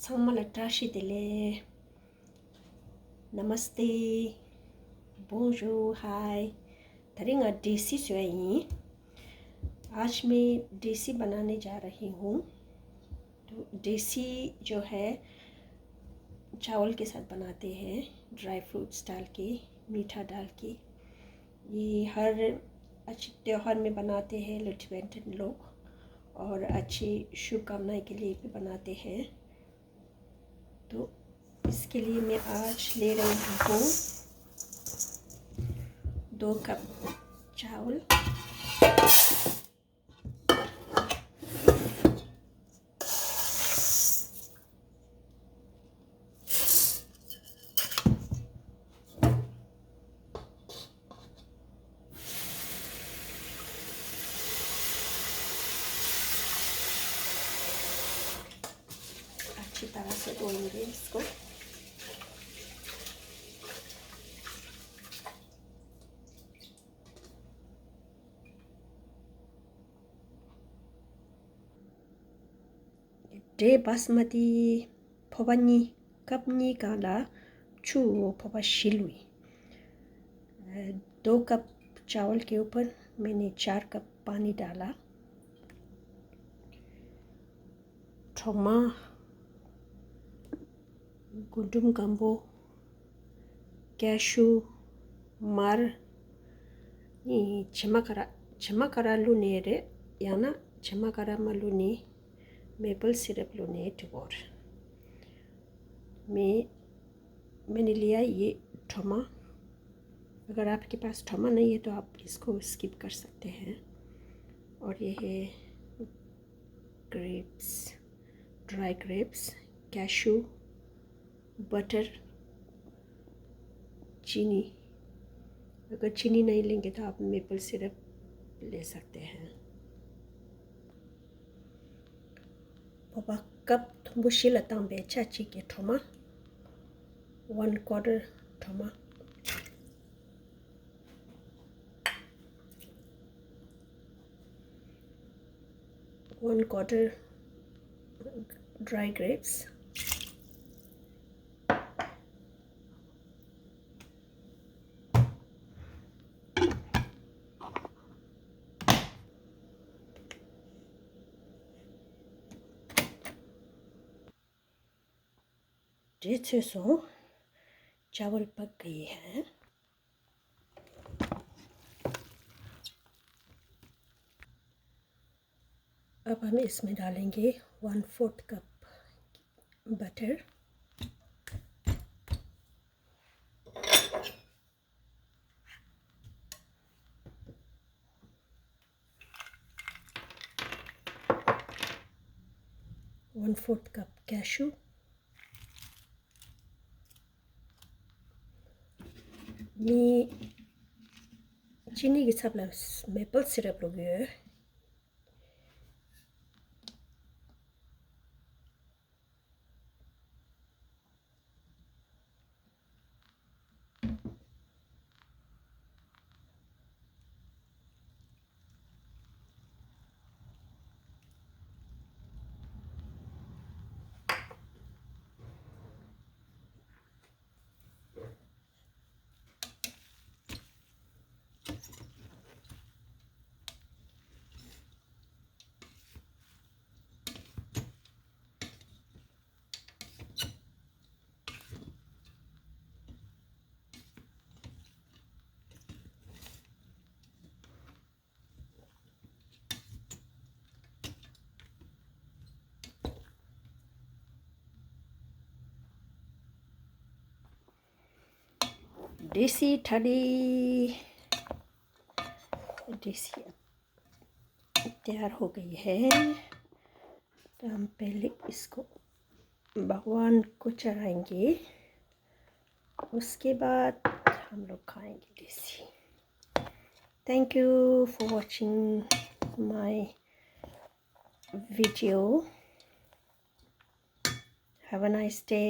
Somalashidele. नमस्ते, बोंजूर, हाय। तरिंगा देसी सोई। आज मैं देसी बनाने जा रही हूँ। तो देसी जो है चावल के साथ बनाते हैं, ड्राई फ्रूट्स डाल के, मीठा डाल के। ये हर अच्छे त्योहार में बनाते हैं लिटवेंटन लोग, और अच्छी शुभकामनाएं के लिए भी बनाते हैं। तो इसके लिए मैं आज ले रही हूँ 2 कप चावल, अच्छी तरह से धोएंगे इसको। डे बासमती फोबानी कपनी काला चू फोबा शिलुई। 2 कप चावल के ऊपर मैंने 4 कप पानी डाला। थोमा गुडुम गंबो कैशू मार ni chemakara lune re yana chemakara malune maple syrup लूने टुगोर। मैंने लिया ये थोमा। अगर आपके पास थोमा नहीं है तो आप इसको स्किप कर सकते हैं। और ये है grapes, dry grapes, cashew, butter, चीनी। अगर चीनी नहीं लेंगे तो आप मेपल सिरप ले सकते हैं। पापा कप थुम्बुशी लताम बेचा के थोमा 1/4 थोमा। One quarter dry grapes, जैसे सो चावल पक गए हैं। अब हम इसमें डालेंगे 1/4 cup butter, one fourth cup cashew, चीनी के साथ मेपल सिरप लोगे। देसी थाली देसी तैयार हो गई है। तो हम पहले इसको भगवान को चढ़ाएंगे, उसके बाद हम लोग खाएंगे देसी। Thank you for watching my video. Have a nice day.